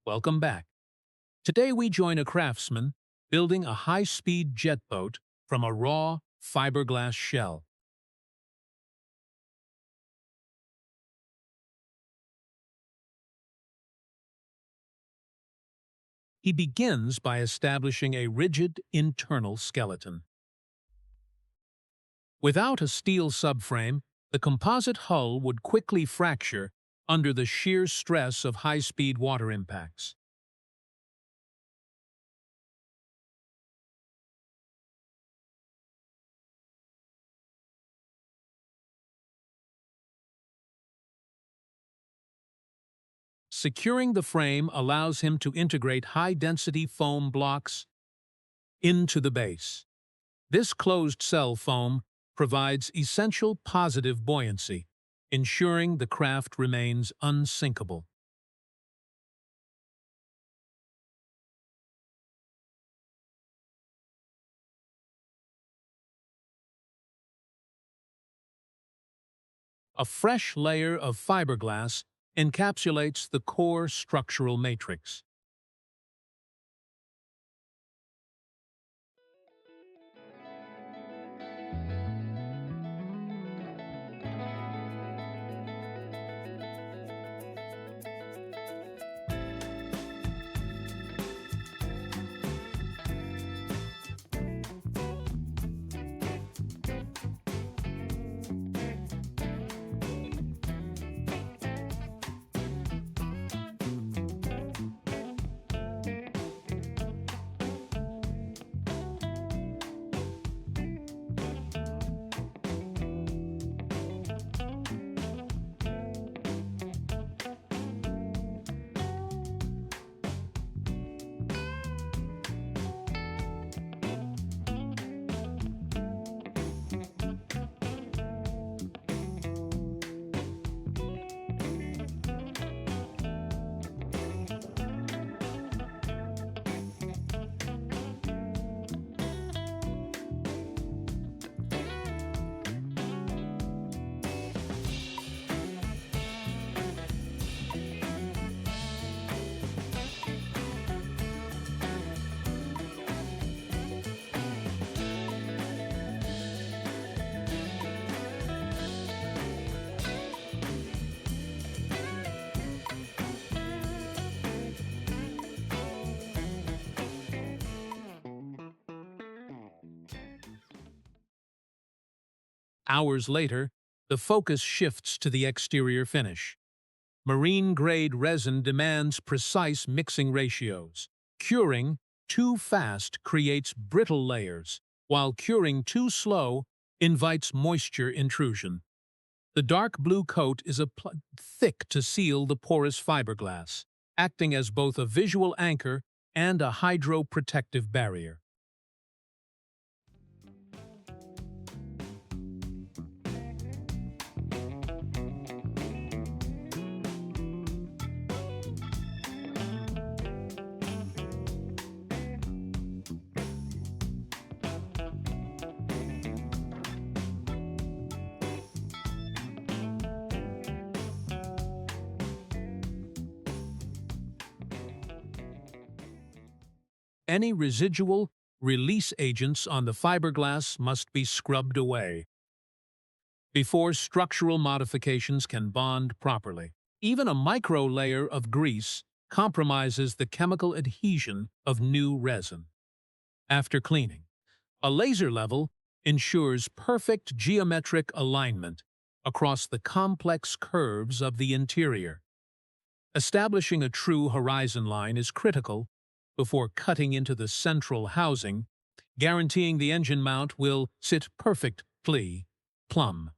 Welcome back. Today we join a craftsman building a high-speed jet boat from a raw fiberglass shell. He begins by establishing a rigid internal skeleton. Without a steel subframe, the composite hull would quickly fracture under the sheer stress of high-speed water impacts. Securing the frame allows him to integrate high-density foam blocks into the base. This closed-cell foam provides essential positive buoyancy, ensuring the craft remains unsinkable. A fresh layer of fiberglass encapsulates the core structural matrix. Hours later, the focus shifts to the exterior finish. Marine-grade resin demands precise mixing ratios. Curing too fast creates brittle layers, while curing too slow invites moisture intrusion. The dark blue coat is thick to seal the porous fiberglass, acting as both a visual anchor and a hydroprotective barrier. Any residual release agents on the fiberglass must be scrubbed away before structural modifications can bond properly. Even a micro layer of grease compromises the chemical adhesion of new resin. After cleaning, a laser level ensures perfect geometric alignment across the complex curves of the interior. Establishing a true horizon line is critical before cutting into the central housing, guaranteeing the engine mount will sit perfectly plumb.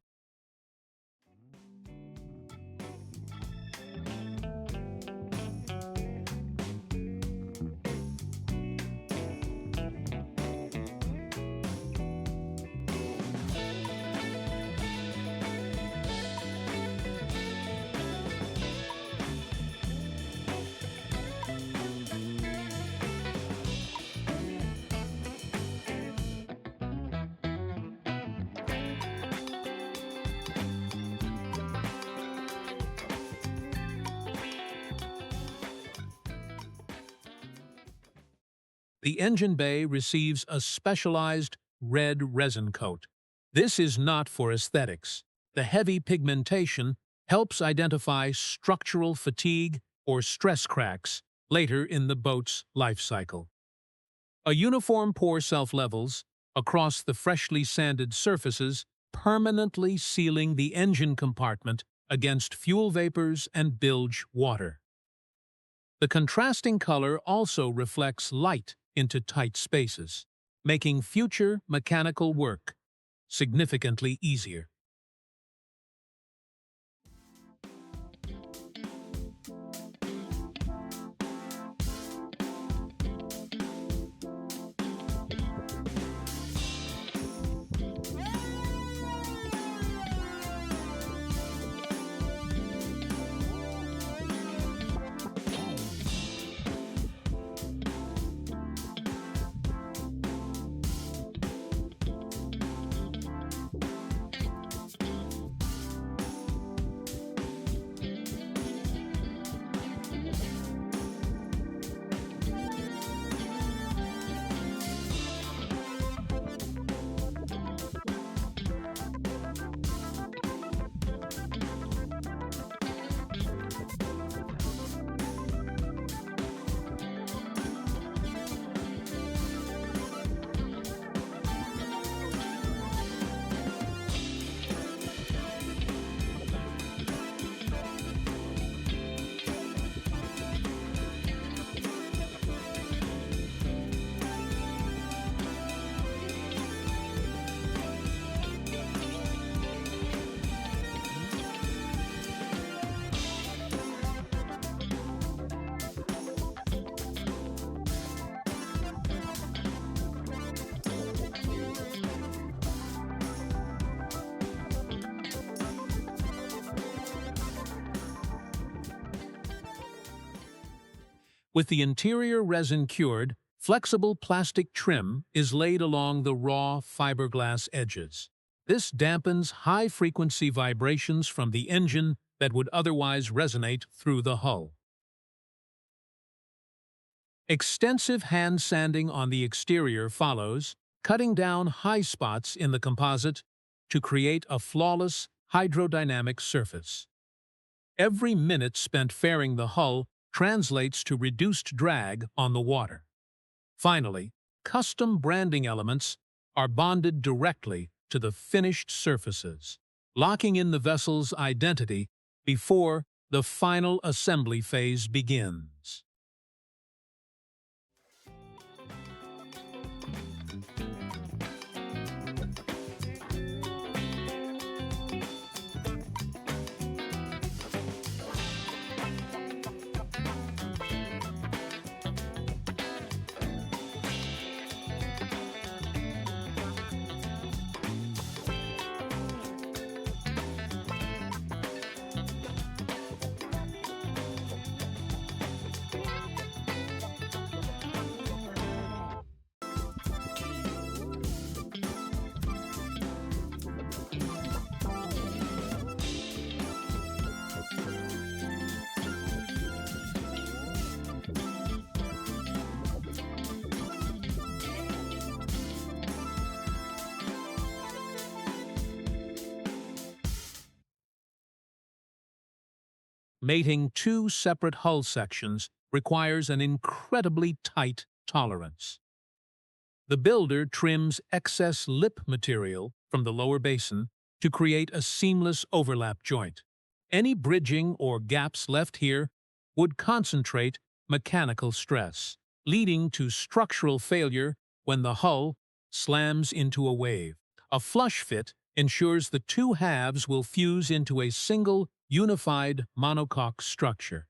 the engine bay receives a specialized red resin coat. This is not for aesthetics. The heavy pigmentation helps identify structural fatigue or stress cracks later in the boat's life cycle. A uniform pour self-levels across the freshly sanded surfaces, permanently sealing the engine compartment against fuel vapors and bilge water. The contrasting color also reflects light into tight spaces, making future mechanical work significantly easier. With the interior resin cured, flexible plastic trim is laid along the raw fiberglass edges. This dampens high-frequency vibrations from the engine that would otherwise resonate through the hull. Extensive hand sanding on the exterior follows, cutting down high spots in the composite to create a flawless hydrodynamic surface. Every minute spent fairing the hull translates to reduced drag on the water. Finally, custom branding elements are bonded directly to the finished surfaces, locking in the vessel's identity before the final assembly phase begins. Mating two separate hull sections requires an incredibly tight tolerance. The builder trims excess lip material from the lower basin to create a seamless overlap joint. Any bridging or gaps left here would concentrate mechanical stress, leading to structural failure when the hull slams into a wave. A flush fit ensures the two halves will fuse into a single unified monocoque structure.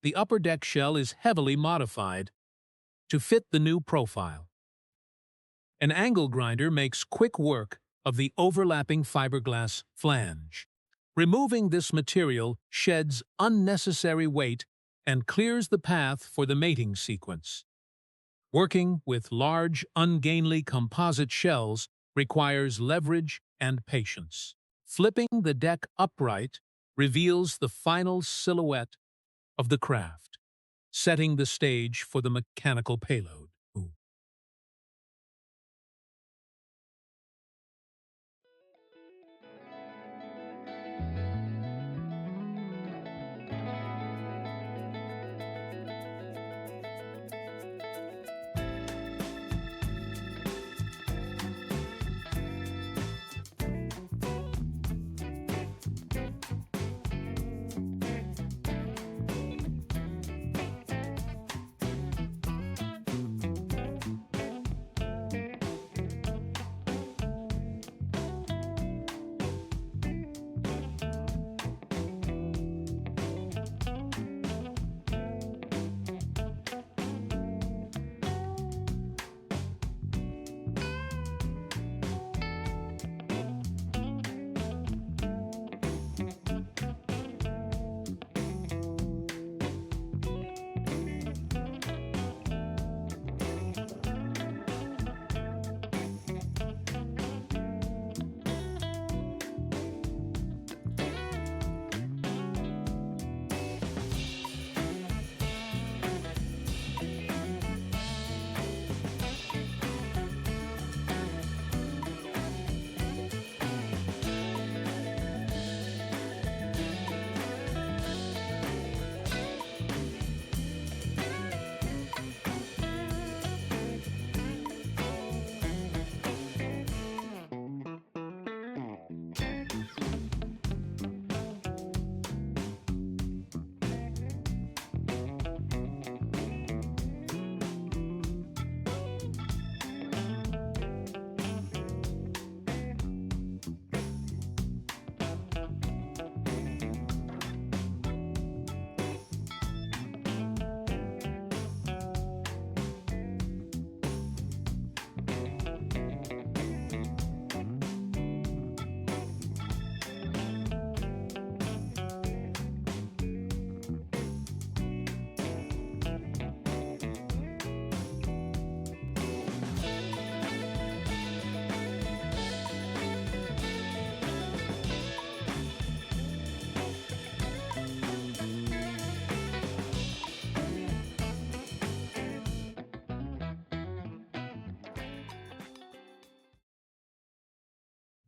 the upper deck shell is heavily modified to fit the new profile. An angle grinder makes quick work of the overlapping fiberglass flange. Removing this material sheds unnecessary weight and clears the path for the mating sequence. Working with large, ungainly composite shells requires leverage and patience. Flipping the deck upright reveals the final silhouette of the craft, setting the stage for the mechanical payload.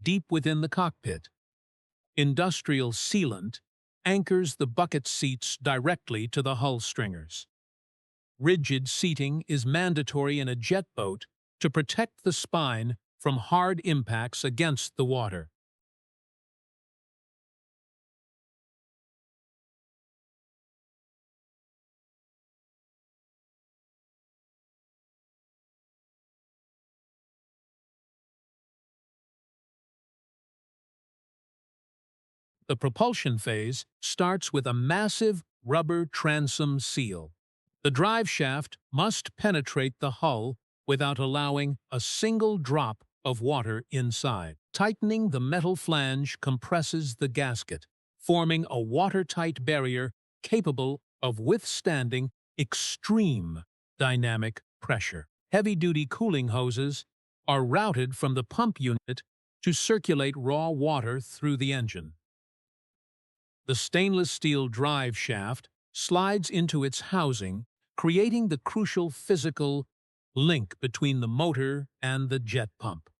Deep within the cockpit, industrial sealant anchors the bucket seats directly to the hull stringers. Rigid seating is mandatory in a jet boat to protect the spine from hard impacts against the water. The propulsion phase starts with a massive rubber transom seal. The drive shaft must penetrate the hull without allowing a single drop of water inside. Tightening the metal flange compresses the gasket, forming a watertight barrier capable of withstanding extreme dynamic pressure. Heavy-duty cooling hoses are routed from the pump unit to circulate raw water through the engine. The stainless steel drive shaft slides into its housing, creating the crucial physical link between the motor and the jet pump.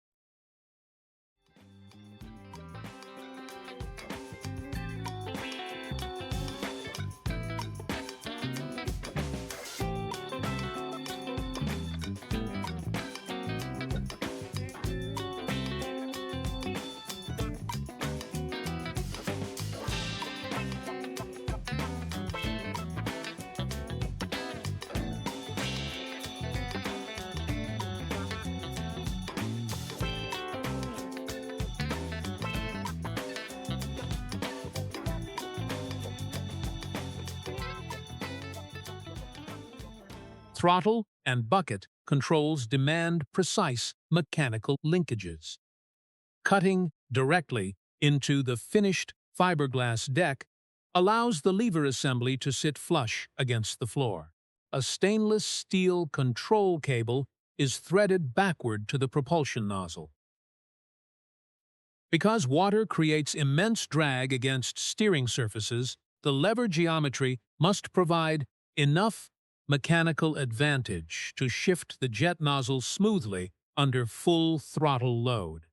Throttle and bucket controls demand precise mechanical linkages. Cutting directly into the finished fiberglass deck allows the lever assembly to sit flush against the floor. A stainless steel control cable is threaded backward to the propulsion nozzle. Because water creates immense drag against steering surfaces, the lever geometry must provide enough mechanical advantage to shift the jet nozzle smoothly under full throttle load.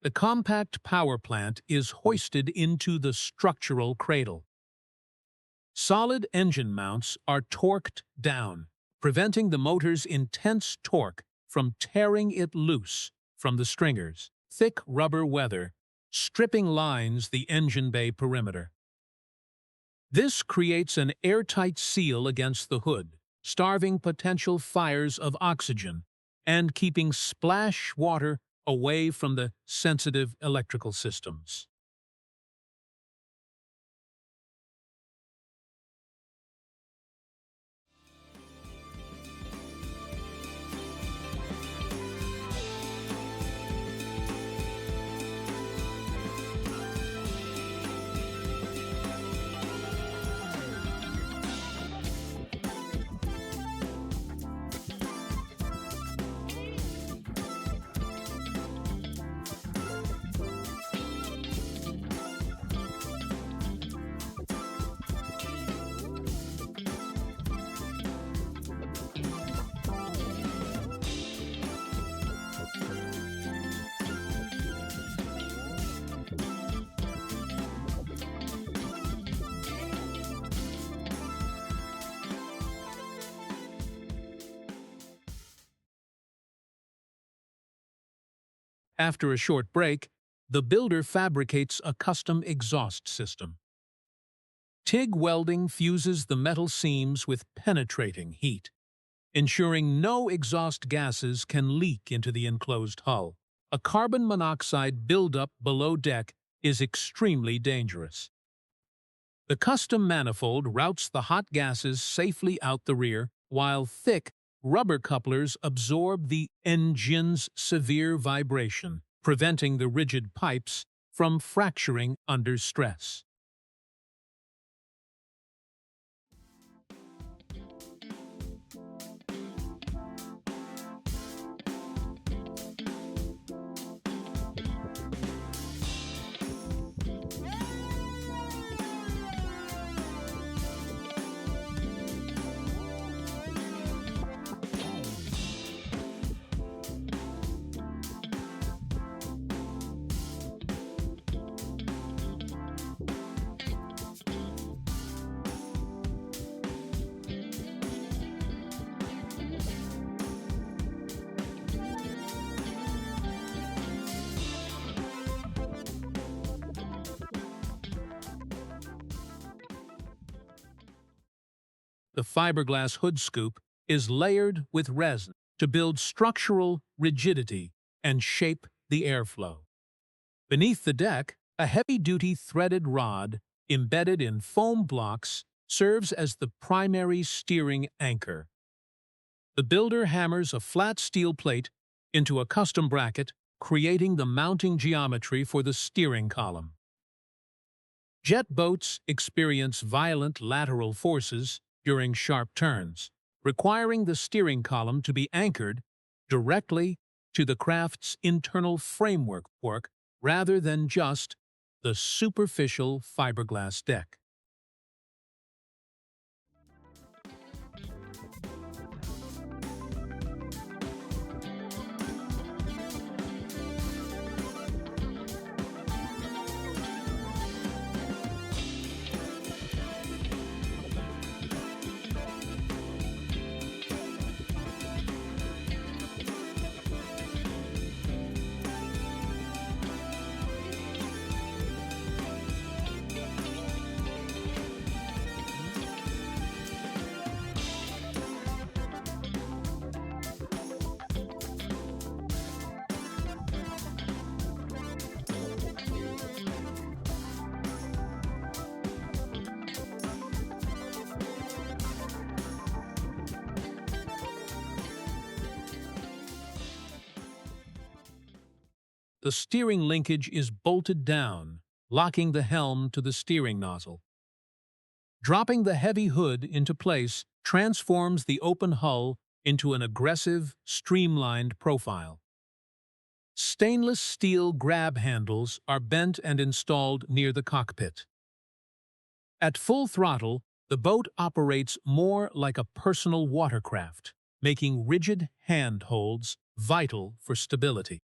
The compact power plant is hoisted into the structural cradle. Solid engine mounts are torqued down, preventing the motor's intense torque from tearing it loose from the stringers. Thick rubber weather stripping lines the engine bay perimeter. This creates an airtight seal against the hood, starving potential fires of oxygen and keeping splash water away from the sensitive electrical systems. After a short break, the builder fabricates a custom exhaust system. TIG welding fuses the metal seams with penetrating heat, ensuring no exhaust gases can leak into the enclosed hull. A carbon monoxide buildup below deck is extremely dangerous. The custom manifold routes the hot gases safely out the rear, while thick rubber couplers absorb the engine's severe vibration, preventing the rigid pipes from fracturing under stress. The fiberglass hood scoop is layered with resin to build structural rigidity and shape the airflow. Beneath the deck, a heavy-duty threaded rod embedded in foam blocks serves as the primary steering anchor. The builder hammers a flat steel plate into a custom bracket, creating the mounting geometry for the steering column. Jet boats experience violent lateral forces during sharp turns, requiring the steering column to be anchored directly to the craft's internal framework rather than just the superficial fiberglass deck. the steering linkage is bolted down, locking the helm to the steering nozzle. Dropping the heavy hood into place transforms the open hull into an aggressive, streamlined profile. Stainless steel grab handles are bent and installed near the cockpit. At full throttle, the boat operates more like a personal watercraft, making rigid handholds vital for stability.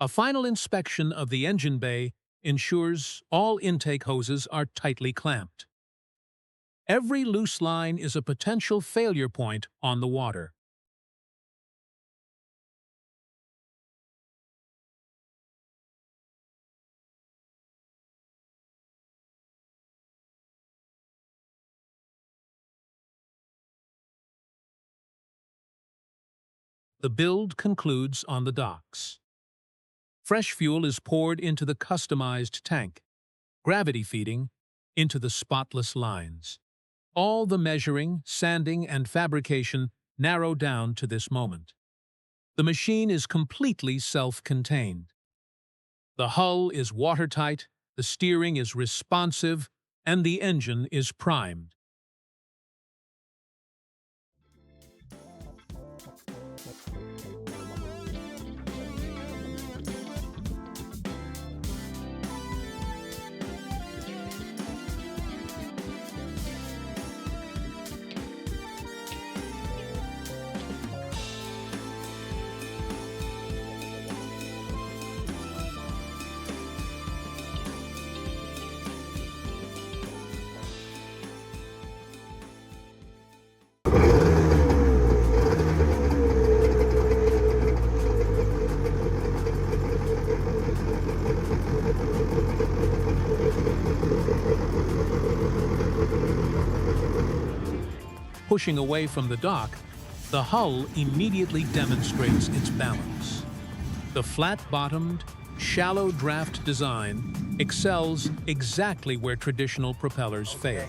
A final inspection of the engine bay ensures all intake hoses are tightly clamped. Every loose line is a potential failure point on the water. The build concludes on the docks. Fresh fuel is poured into the customized tank, gravity feeding into the spotless lines. All the measuring, sanding, and fabrication narrow down to this moment. The machine is completely self-contained. The hull is watertight, the steering is responsive, and the engine is primed. Pushing away from the dock, the hull immediately demonstrates its balance. The flat-bottomed, shallow draft design excels exactly where traditional propellers fail.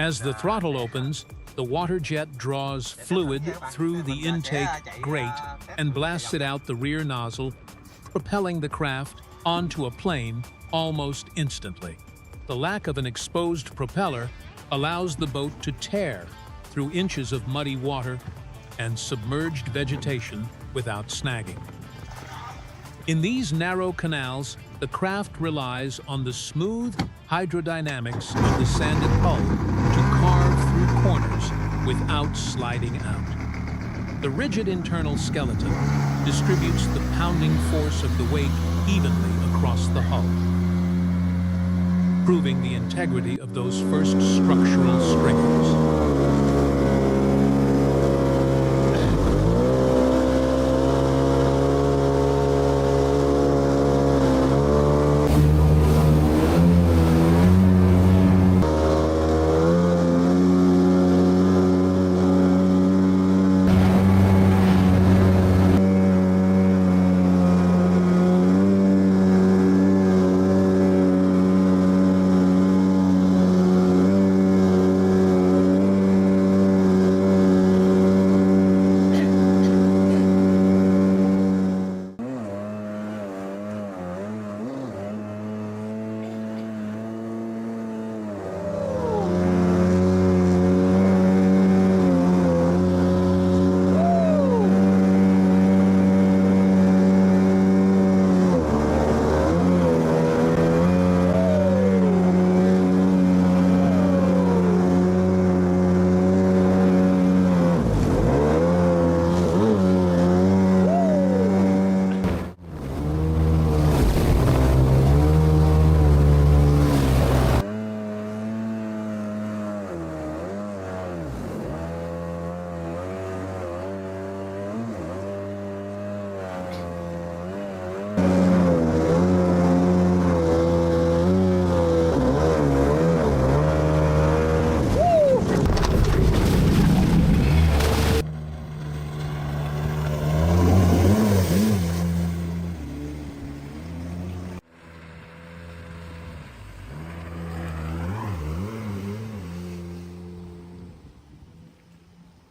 As the throttle opens, the water jet draws fluid through the intake grate and blasts it out the rear nozzle, propelling the craft onto a plane almost instantly. The lack of an exposed propeller allows the boat to tear through inches of muddy water and submerged vegetation without snagging. In these narrow canals, the craft relies on the smooth hydrodynamics of the sanded hull to carve through corners without sliding out. The rigid internal skeleton distributes the pounding force of the weight evenly across the hull, proving the integrity of those first structural stringers.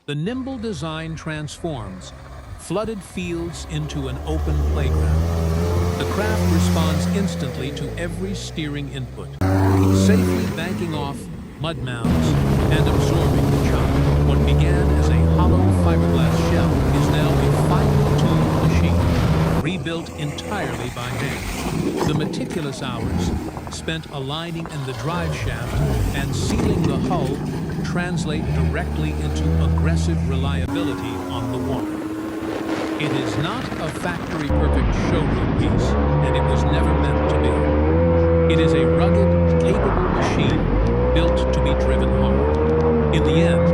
The nimble design transforms flooded fields into an open playground. The craft responds instantly to every steering input, safely banking off mud mounds and absorbing the chop. What began as a hollow fiberglass shell is now a finely tuned machine, rebuilt entirely by hand. The meticulous hours spent aligning in the drive shaft and sealing the hull translate directly into aggressive reliability on the water. It is not a factory-perfect showroom piece, and it was never meant to be. It is a rugged, capable machine built to be driven hard. In the end,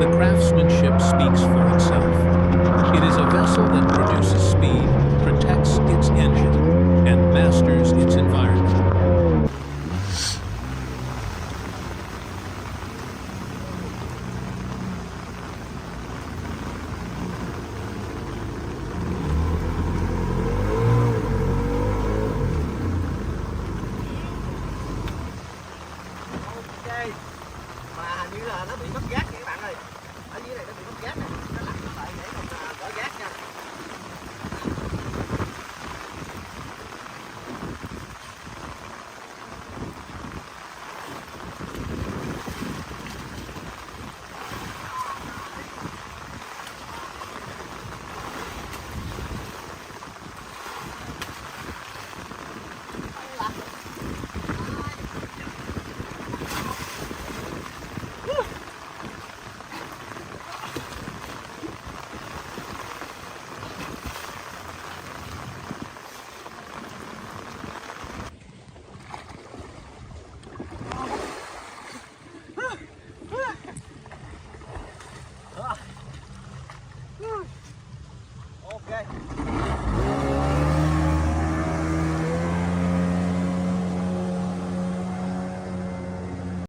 the craftsmanship speaks for itself. It is a vessel that produces speed, protects its engine, and masters its environment. Mà hình như là nó bị mất gas kìa các bạn ơi. Ở dưới này nó bị mất gas này, nó lặn nó lại để mình gỡ gas nha. Ok.